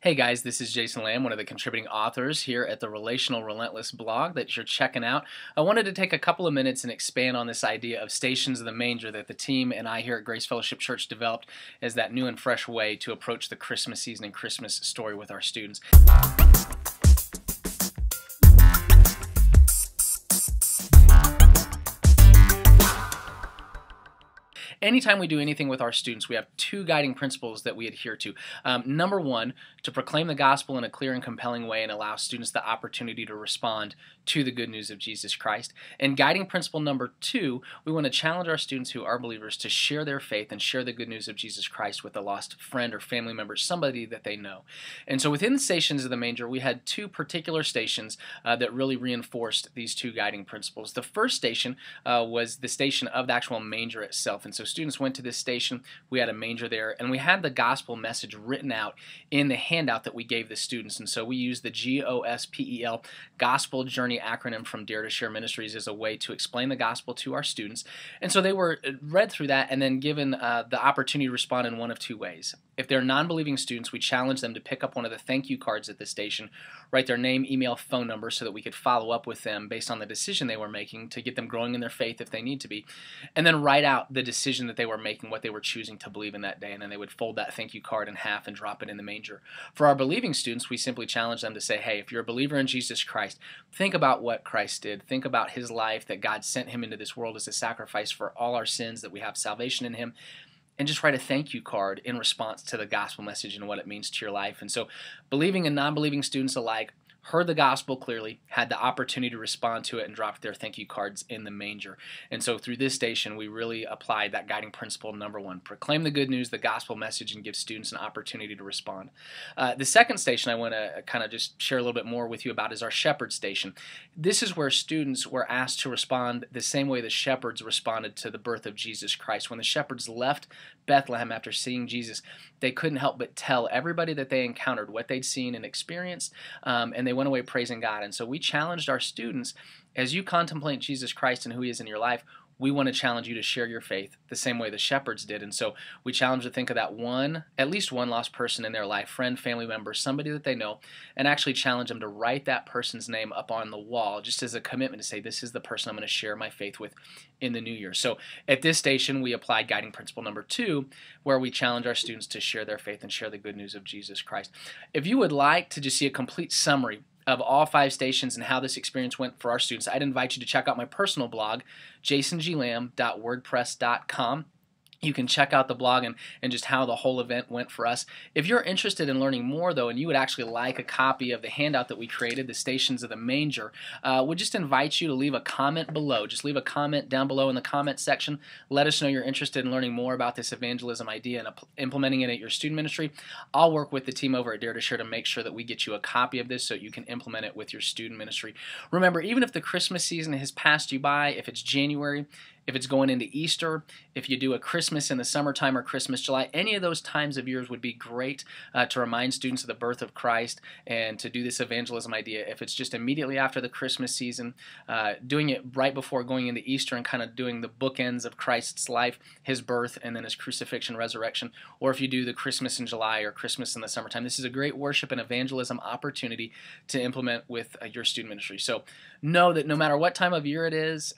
Hey guys, this is Jason Lamb, one of the contributing authors here at the Relational Relentless blog that you're checking out. I wanted to take a couple of minutes and expand on this idea of Stations of the Manger that the team and I here at Grace Fellowship Church developed as that new and fresh way to approach the Christmas season and Christmas story with our students. Anytime we do anything with our students, we have two guiding principles that we adhere to. Number one, to proclaim the gospel in a clear and compelling way and allow students the opportunity to respond to the good news of Jesus Christ. And guiding principle number two, we want to challenge our students who are believers to share their faith and share the good news of Jesus Christ with a lost friend or family member, somebody that they know. And so within the Stations of the Manger, we had two particular stations that really reinforced these two guiding principles. The first station was the station of the actual manger itself. And so students went to this station, we had a manger there, and we had the gospel message written out in the handout that we gave the students. And so we used the GOSPEL, Gospel Journey acronym from Dare to Share Ministries, as a way to explain the gospel to our students. And so they were read through that and then given the opportunity to respond in one of two ways. If they're non-believing students, we challenge them to pick up one of the thank you cards at the station, write their name, email, phone number so that we could follow up with them based on the decision they were making to get them growing in their faith if they need to be, and then write out the decision that they were making, what they were choosing to believe in that day, and then they would fold that thank you card in half and drop it in the manger. For our believing students, we simply challenge them to say, hey, if you're a believer in Jesus Christ, think about what Christ did. Think about his life, that God sent him into this world as a sacrifice for all our sins, that we have salvation in him, and just write a thank you card in response to the gospel message and what it means to your life. And so believing and non-believing students alike heard the gospel clearly, had the opportunity to respond to it, and dropped their thank you cards in the manger. And so through this station, we really applied that guiding principle number one: proclaim the good news, the gospel message, and give students an opportunity to respond. The second station I want to kind of just share a little bit more with you about is our shepherd station. This is where students were asked to respond the same way the shepherds responded to the birth of Jesus Christ. When the shepherds left Bethlehem after seeing Jesus, they couldn't help but tell everybody that they encountered what they'd seen and experienced, and they went away praising God. And so we challenged our students, as you contemplate Jesus Christ and who he is in your life, we want to challenge you to share your faith the same way the shepherds did. And so we challenge to think of that at least one lost person in their life, friend, family member, somebody that they know, and actually challenge them to write that person's name up on the wall just as a commitment to say, this is the person I'm going to share my faith with in the new year. So at this station, we applied guiding principle number two, where we challenge our students to share their faith and share the good news of Jesus Christ. If you would like to just see a complete summary of all five stations and how this experience went for our students, I'd invite you to check out my personal blog, jasonglam.wordpress.com. You can check out the blog and just how the whole event went for us. If you're interested in learning more, though, and you would actually like a copy of the handout that we created, the Stations of the Manger, we'd just invite you to leave a comment below. Just leave a comment down below in the comment section. Let us know you're interested in learning more about this evangelism idea and implementing it at your student ministry. I'll work with the team over at Dare to Share to make sure that we get you a copy of this so you can implement it with your student ministry. Remember, even if the Christmas season has passed you by, if it's January, if it's going into Easter, if you do a Christmas in the summertime or Christmas, July, any of those times of years would be great to remind students of the birth of Christ and to do this evangelism idea. If it's just immediately after the Christmas season, doing it right before going into Easter and kind of doing the bookends of Christ's life, his birth, and then his crucifixion, resurrection, or if you do the Christmas in July or Christmas in the summertime, this is a great worship and evangelism opportunity to implement with your student ministry. So know that no matter what time of year it is,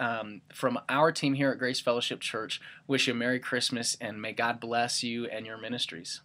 from our team here at Grace Fellowship Church, wish you a Merry Christmas and may God bless you and your ministries.